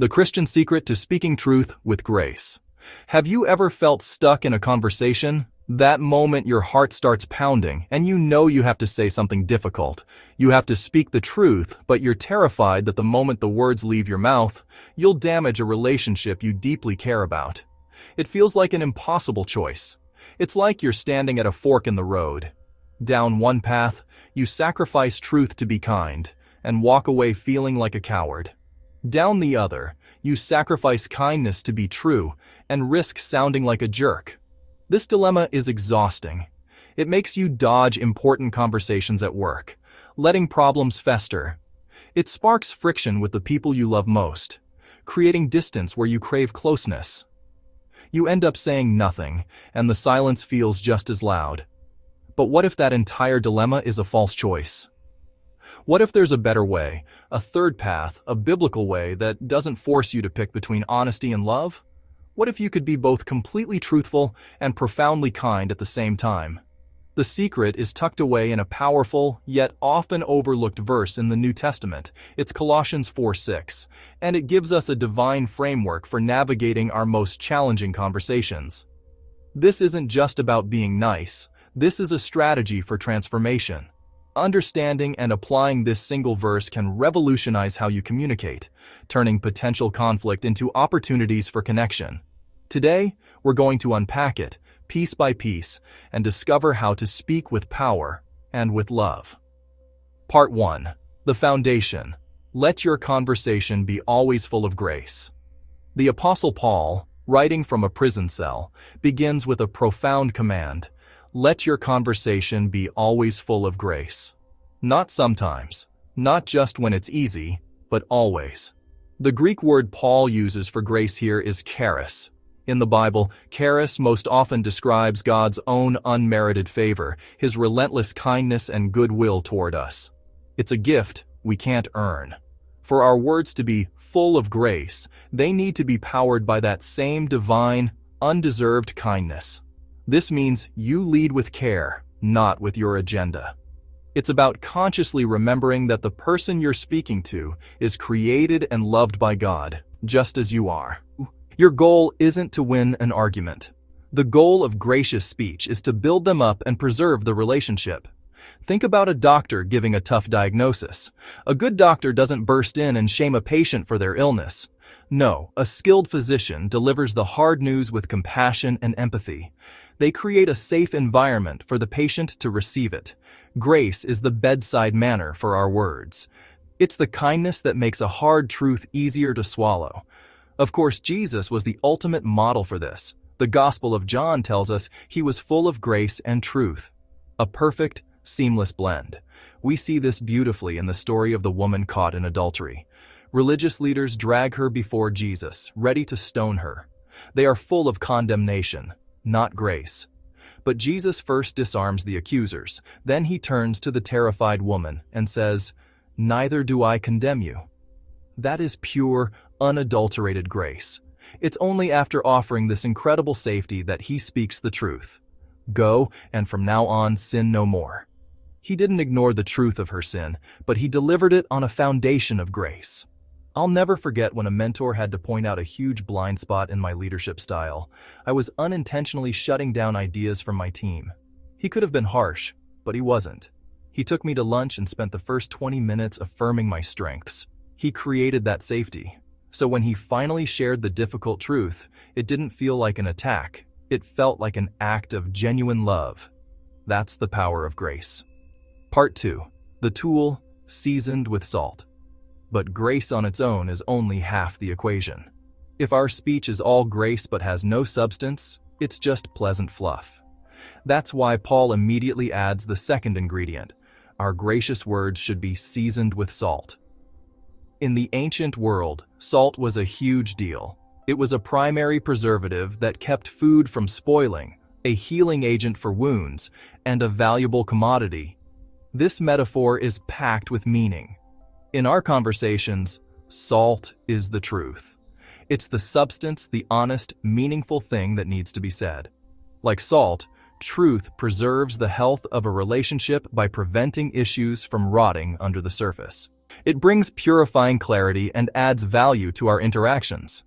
The Christian secret to speaking truth with grace. Have you ever felt stuck in a conversation? That moment your heart starts pounding and you know you have to say something difficult. You have to speak the truth, but you're terrified that the moment the words leave your mouth, you'll damage a relationship you deeply care about. It feels like an impossible choice. It's like you're standing at a fork in the road. Down one path, you sacrifice truth to be kind and walk away feeling like a coward. Down the other, you sacrifice kindness to be true and risk sounding like a jerk. This dilemma is exhausting. It makes you dodge important conversations at work, letting problems fester. It sparks friction with the people you love most, creating distance where you crave closeness. You end up saying nothing, and the silence feels just as loud. But what if that entire dilemma is a false choice? What if there's a better way, a third path, a biblical way that doesn't force you to pick between honesty and love? What if you could be both completely truthful and profoundly kind at the same time? The secret is tucked away in a powerful, yet often overlooked verse in the New Testament. It's Colossians 4:6, and it gives us a divine framework for navigating our most challenging conversations. This isn't just about being nice. This is a strategy for transformation. Understanding and applying this single verse can revolutionize how you communicate, turning potential conflict into opportunities for connection. Today, we're going to unpack it, piece by piece, and discover how to speak with power and with love. Part 1. The Foundation. Let your conversation be always full of grace. The Apostle Paul, writing from a prison cell, begins with a profound command. Let your conversation be always full of grace. Not sometimes, not just when it's easy, but always. The Greek word Paul uses for grace here is charis. In the Bible, charis most often describes God's own unmerited favor, his relentless kindness and goodwill toward us. It's a gift we can't earn. For our words to be full of grace, they need to be powered by that same divine, undeserved kindness. This means you lead with care, not with your agenda. It's about consciously remembering that the person you're speaking to is created and loved by God, just as you are. Your goal isn't to win an argument. The goal of gracious speech is to build them up and preserve the relationship. Think about a doctor giving a tough diagnosis. A good doctor doesn't burst in and shame a patient for their illness. No, a skilled physician delivers the hard news with compassion and empathy. They create a safe environment for the patient to receive it. Grace is the bedside manner for our words. It's the kindness that makes a hard truth easier to swallow. Of course, Jesus was the ultimate model for this. The Gospel of John tells us he was full of grace and truth. A perfect, seamless blend. We see this beautifully in the story of the woman caught in adultery. Religious leaders drag her before Jesus, ready to stone her. They are full of condemnation, not grace. But Jesus first disarms the accusers. Then he turns to the terrified woman and says, "Neither do I condemn you." That is pure, unadulterated grace. It's only after offering this incredible safety that he speaks the truth. Go, and from now on sin no more. He didn't ignore the truth of her sin, but he delivered it on a foundation of grace. I'll never forget when a mentor had to point out a huge blind spot in my leadership style. I was unintentionally shutting down ideas from my team. He could have been harsh, but he wasn't. He took me to lunch and spent the first 20 minutes affirming my strengths. He created that safety. So when he finally shared the difficult truth, it didn't feel like an attack. It felt like an act of genuine love. That's the power of grace. Part 2. The tool, seasoned with salt. But grace on its own is only half the equation. If our speech is all grace but has no substance, it's just pleasant fluff. That's why Paul immediately adds the second ingredient. Our gracious words should be seasoned with salt. In the ancient world, salt was a huge deal. It was a primary preservative that kept food from spoiling, a healing agent for wounds, and a valuable commodity. This metaphor is packed with meaning. In our conversations, salt is the truth. It's the substance, the honest, meaningful thing that needs to be said. Like salt, truth preserves the health of a relationship by preventing issues from rotting under the surface. It brings purifying clarity and adds value to our interactions.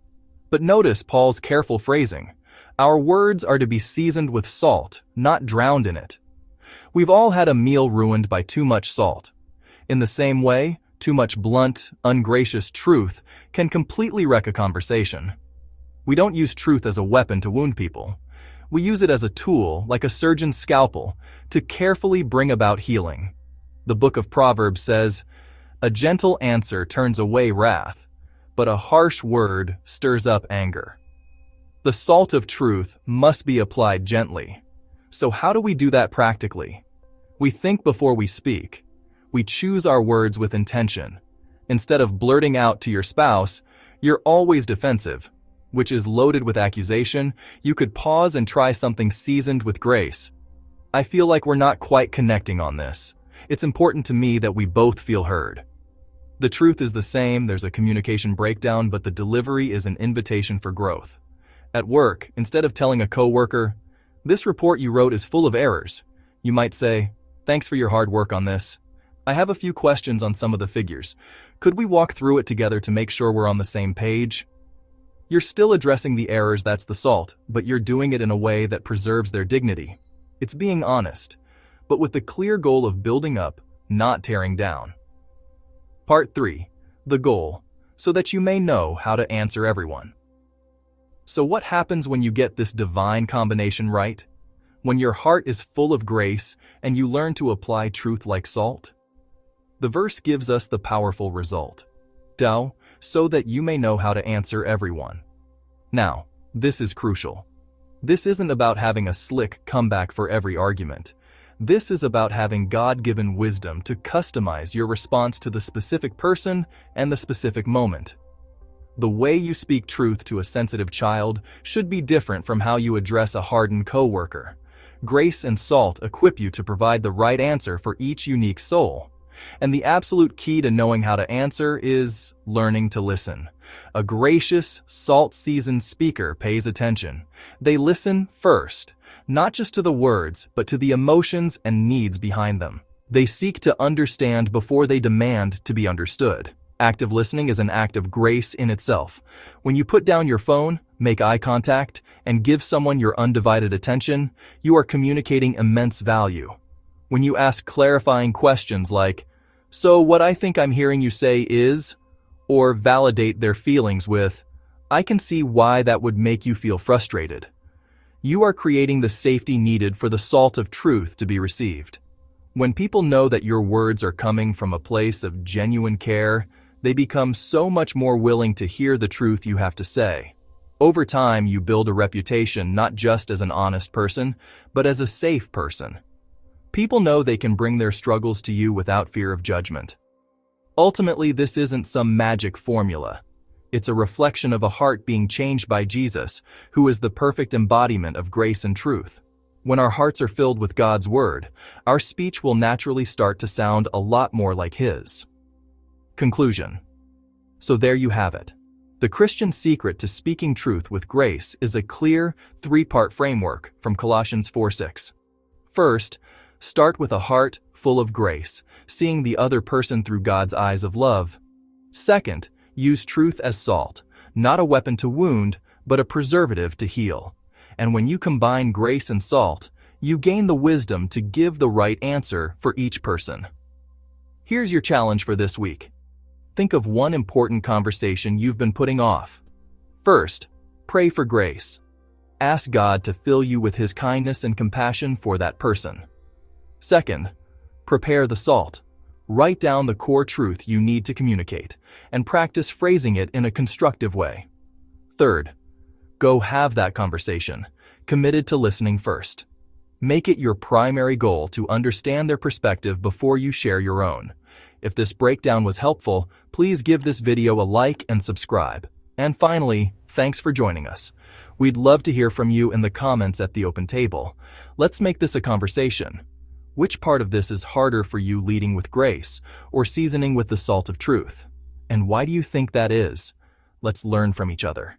But notice Paul's careful phrasing. Our words are to be seasoned with salt, not drowned in it. We've all had a meal ruined by too much salt. In the same way, too much blunt, ungracious truth can completely wreck a conversation. We don't use truth as a weapon to wound people. We use it as a tool, like a surgeon's scalpel, to carefully bring about healing. The book of Proverbs says, "A gentle answer turns away wrath, but a harsh word stirs up anger." The salt of truth must be applied gently. So how do we do that practically? We think before we speak. We choose our words with intention. Instead of blurting out to your spouse, "You're always defensive," which is loaded with accusation, you could pause and try something seasoned with grace. "I feel like we're not quite connecting on this. It's important to me that we both feel heard." The truth is the same, there's a communication breakdown, but the delivery is an invitation for growth. At work, instead of telling a coworker, "This report you wrote is full of errors," you might say, "Thanks for your hard work on this. I have a few questions on some of the figures. Could we walk through it together to make sure we're on the same page?" You're still addressing the errors, that's the salt, but you're doing it in a way that preserves their dignity. It's being honest, but with the clear goal of building up, not tearing down. Part 3. The goal, so that you may know how to answer everyone. So what happens when you get this divine combination right? When your heart is full of grace and you learn to apply truth like salt? The verse gives us the powerful result. So that you may know how to answer everyone. Now, this is crucial. This isn't about having a slick comeback for every argument. This is about having God-given wisdom to customize your response to the specific person and the specific moment. The way you speak truth to a sensitive child should be different from how you address a hardened coworker. Grace and salt equip you to provide the right answer for each unique soul. And the absolute key to knowing how to answer is learning to listen. A gracious, salt-seasoned speaker pays attention. They listen first, not just to the words, but to the emotions and needs behind them. They seek to understand before they demand to be understood. Active listening is an act of grace in itself. When you put down your phone, make eye contact, and give someone your undivided attention, you are communicating immense value. When you ask clarifying questions like, "So what I think I'm hearing you say is," or validate their feelings with, "I can see why that would make you feel frustrated," you are creating the safety needed for the salt of truth to be received. When people know that your words are coming from a place of genuine care, they become so much more willing to hear the truth you have to say. Over time, you build a reputation not just as an honest person, but as a safe person. People know they can bring their struggles to you without fear of judgment. Ultimately, this isn't some magic formula. It's a reflection of a heart being changed by Jesus, who is the perfect embodiment of grace and truth. When our hearts are filled with God's word, our speech will naturally start to sound a lot more like His. Conclusion. So there you have it. The Christian secret to speaking truth with grace is a clear, three-part framework from Colossians 4:6. First, start with a heart full of grace, seeing the other person through God's eyes of love. Second, use truth as salt, not a weapon to wound, but a preservative to heal. And when you combine grace and salt, you gain the wisdom to give the right answer for each person. Here's your challenge for this week. Think of one important conversation you've been putting off. First, pray for grace. Ask God to fill you with His kindness and compassion for that person. Second, prepare the salt. Write down the core truth you need to communicate and practice phrasing it in a constructive way. Third, go have that conversation, committed to listening first. Make it your primary goal to understand their perspective before you share your own. If this breakdown was helpful, please give this video a like and subscribe. And finally, thanks for joining us. We'd love to hear from you in the comments at the open table. Let's make this a conversation. Which part of this is harder for you, leading with grace or seasoning with the salt of truth? And why do you think that is? Let's learn from each other.